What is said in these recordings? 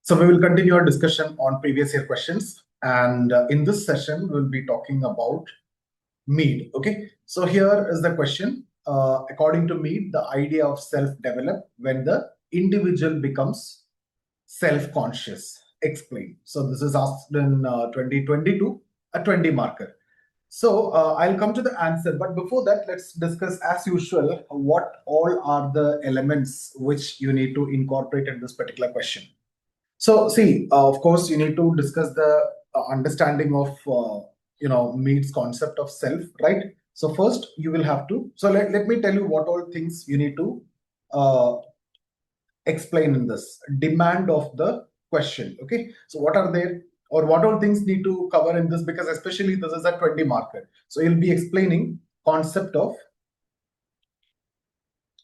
So we will continue our discussion on previous year questions. And in this session, we'll be talking about Mead. Okay. So here is the question. According to Mead, the idea of self-develop when the individual becomes self-conscious. Explain. So this is asked in 2022, a 20 marker. So I'll come to the answer, but before that, let's discuss as usual what all are the elements which you need to incorporate in this particular question. So see, of course, you need to discuss the understanding of Mead's concept of self, right? So first, you will have to. So let me tell you what all things you need to explain in this demand of the question. Okay, so what are there? Or what all things need to cover in this, because especially this is a 20 marker. So you'll be explaining concept of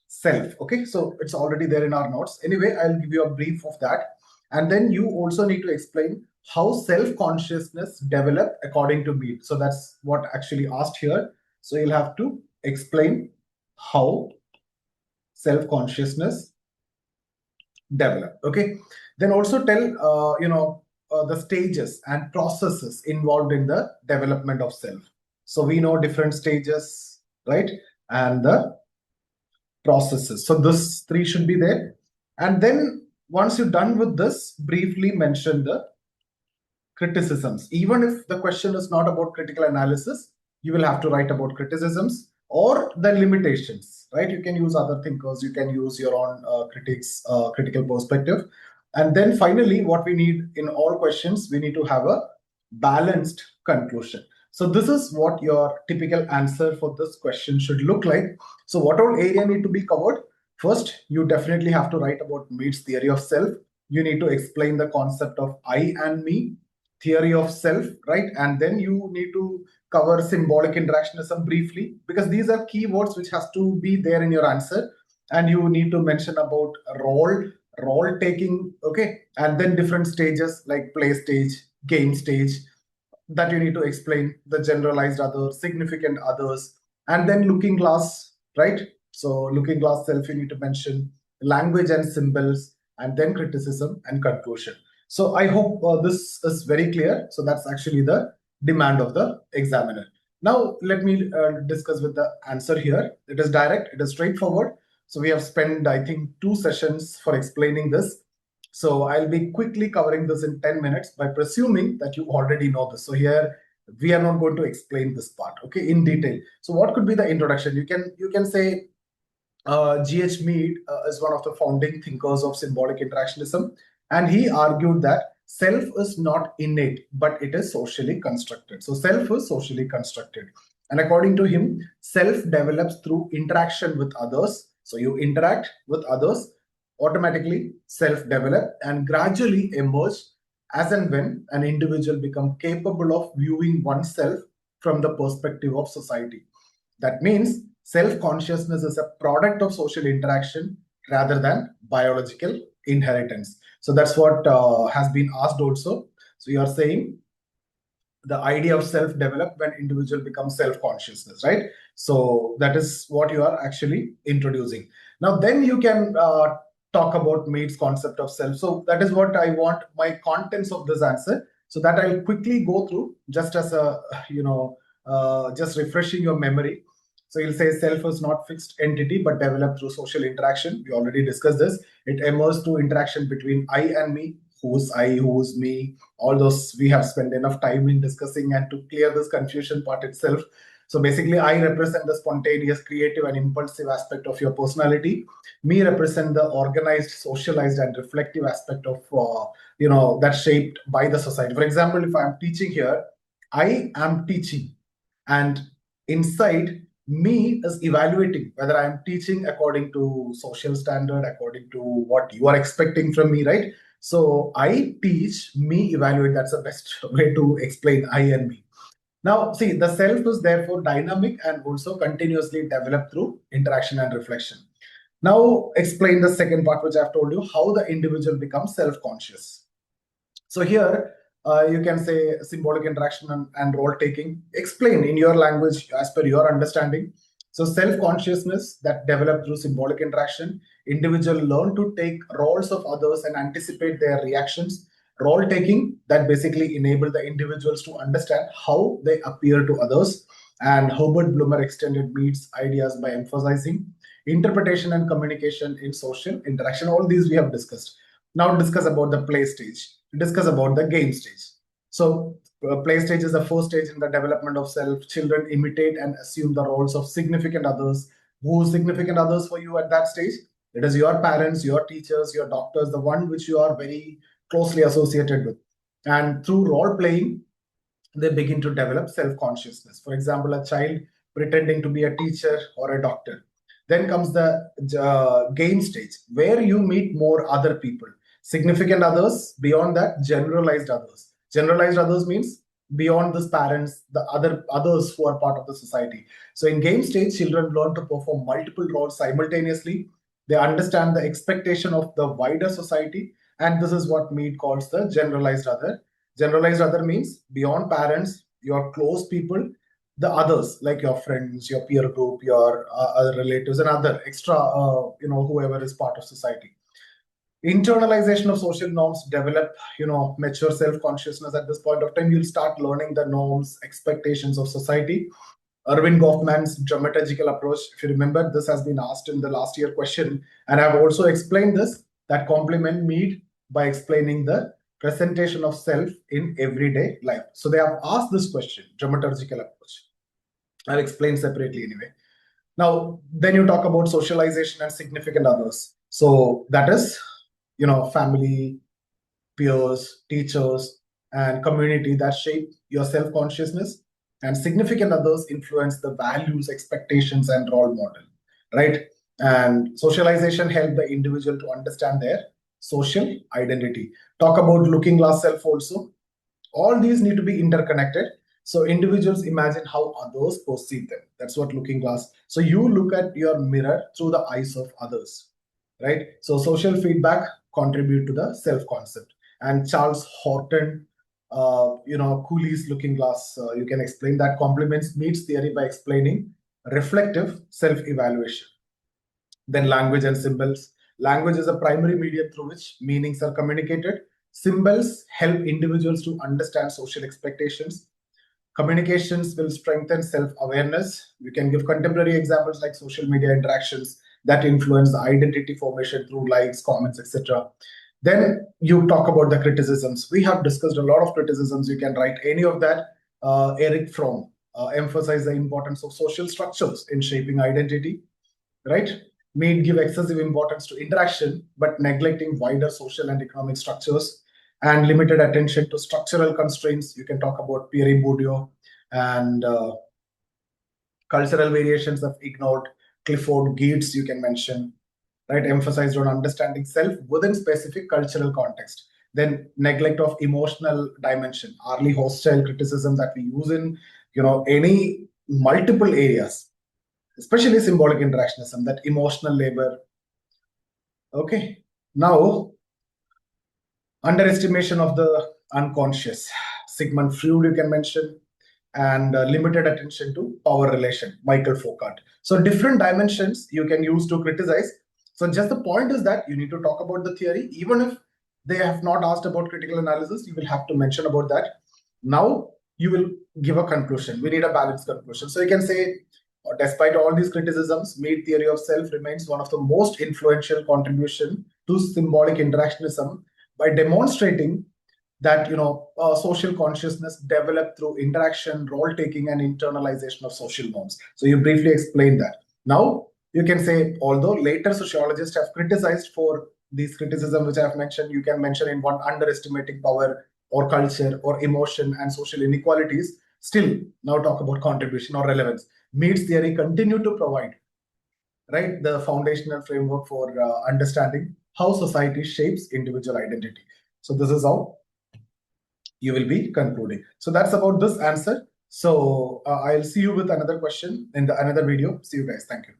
self. Okay, so it's already there in our notes. Anyway, I'll give you a brief of that. And then you also need to explain how self-consciousness develop according to Mead. So that's what actually asked here. So you'll have to explain how self-consciousness develop. Okay, then also tell the stages and processes involved in the development of self. So we know different stages, right? And the processes. So this three should be there. And then once you're done with this, briefly mention the criticisms. Even if the question is not about critical analysis, you will have to write about criticisms or the limitations, right? You can use other thinkers, you can use your own critical perspective. And then finally, what we need in all questions, we need to have a balanced conclusion. So this is what your typical answer for this question should look like. So what all area need to be covered? First, you definitely have to write about Mead's theory of self. You need to explain the concept of I and me, theory of self, right? And then you need to cover symbolic interactionism briefly, because these are keywords which has to be there in your answer. And you need to mention about role taking, okay? And then different stages like play stage, game stage, that you need to explain, the generalized others, significant others, and then looking glass, right? So looking glass self, you need to mention language and symbols, and then criticism and conclusion. So I hope this is very clear. So that's actually the demand of the examiner. Now let me discuss with the answer here. It is direct, it is straightforward. So we have spent, I think, 2 sessions for explaining this. So I'll be quickly covering this in 10 minutes by presuming that you already know this. So here we are not going to explain this part, okay, in detail. So what could be the introduction? You can say G.H. Mead is one of the founding thinkers of symbolic interactionism, and he argued that self is not innate, but it is socially constructed. So self is socially constructed. And according to him, self develops through interaction with others. So you interact with others, automatically self-develop and gradually emerge as and when an individual becomes capable of viewing oneself from the perspective of society. That means self-consciousness is a product of social interaction rather than biological inheritance. So that's what has been asked also. So you are saying the idea of self-develop when individual becomes self-consciousness, right? So that is what you are actually introducing. Now then you can talk about Mead's concept of self. So that is what I want my contents of this answer. So that I'll quickly go through just as a, just refreshing your memory. So you'll say self is not fixed entity, but developed through social interaction. We already discussed this. It emerges through interaction between I and me. Who's I, who's me? All those we have spent enough time in discussing, and to clear this confusion part itself. So basically, I represent the spontaneous, creative, and impulsive aspect of your personality. Me represent the organized, socialized, and reflective aspect of, that's shaped by the society. For example, if I'm teaching here, I am teaching, and inside me is evaluating whether I'm teaching according to social standard, according to what you are expecting from me, right? So I teach, me evaluate. That's the best way to explain I and me. Now, see, the self is therefore dynamic and also continuously developed through interaction and reflection. Now, explain the second part, which I've told you, how the individual becomes self-conscious. So here, you can say symbolic interaction and role taking. Explain in your language as per your understanding. So self-consciousness that developed through symbolic interaction, individual learn to take roles of others and anticipate their reactions. Role taking that basically enable the individuals to understand how they appear to others. And Herbert Blumer extended Mead's ideas by emphasizing interpretation and communication in social interaction. All these we have discussed. Now discuss about the play stage. Discuss about the game stage. So play stage is the first stage in the development of self. Children imitate and assume the roles of significant others. Who significant others for you at that stage? It is your parents, your teachers, your doctors, the one which you are very closely associated with. And through role playing, they begin to develop self-consciousness. For example, a child pretending to be a teacher or a doctor. Then comes the game stage, where you meet more other people, significant others. Beyond that, generalized others. Generalized others means beyond these parents, the others who are part of the society. So in game stage, children learn to perform multiple roles simultaneously. They understand the expectation of the wider society, and this is what Mead calls the generalized other. Generalized other means beyond parents, your close people, the others like your friends, your peer group, your other relatives, and other extra, whoever is part of society. Internalization of social norms develop, mature self-consciousness. At this point of time, you'll start learning the norms, expectations of society. Erving Goffman's dramaturgical approach, if you remember, this has been asked in the last year question, and I've also explained this, that complement Mead by explaining the presentation of self in everyday life. So they have asked this question, dramaturgical approach. I'll explain separately anyway. Now, then you talk about socialization and significant others. So that is, family, peers, teachers, and community that shape your self-consciousness. And significant others influence the values, expectations, and role model, right? And socialization help the individual to understand their social identity. Talk about looking glass self also. All these need to be interconnected. So individuals imagine how others perceive them. That's what looking glass. So you look at your mirror through the eyes of others, right? So social feedback contribute to the self-concept. And Charles Horton, Cooley's looking glass, you can explain that complements Mead's theory by explaining reflective self-evaluation. Then language and symbols. Language is a primary medium through which meanings are communicated. Symbols help individuals to understand social expectations. Communications will strengthen self-awareness. You can give contemporary examples like social media interactions that influence the identity formation through likes, comments, etc. Then you talk about the criticisms. We have discussed a lot of criticisms. You can write any of that. Eric Fromm emphasized the importance of social structures in shaping identity, right? Mead give excessive importance to interaction, but neglecting wider social and economic structures, and limited attention to structural constraints. You can talk about Pierre Bourdieu, and cultural variations of ignored. Clifford Geertz, you can mention, right? Emphasized on understanding self within specific cultural context. Then neglect of emotional dimension. Arlie Hochschild criticism that we use in, any multiple areas, especially symbolic interactionism, that emotional labor. Okay, now underestimation of the unconscious. Sigmund Freud, you can mention, and limited attention to power relation, Michael Foucault. So different dimensions you can use to criticize. So just the point is that you need to talk about the theory. Even if they have not asked about critical analysis, you will have to mention about that. Now you will give a conclusion. We need a balanced conclusion. So you can say, despite all these criticisms, Mead theory of self remains one of the most influential contribution to symbolic interactionism by demonstrating that social consciousness developed through interaction, role taking, and internalization of social norms. So you briefly explained that. Now you can say, although later sociologists have criticized for these criticisms which I have mentioned, you can mention in one, underestimating power or culture or emotion and social inequalities. Still, now talk about contribution or relevance. Mead's theory continue to provide, right, the foundational framework for understanding how society shapes individual identity. So this is how you will be concluding. So that's about this answer. So I'll see you with another question in the another video. See you guys. Thank you.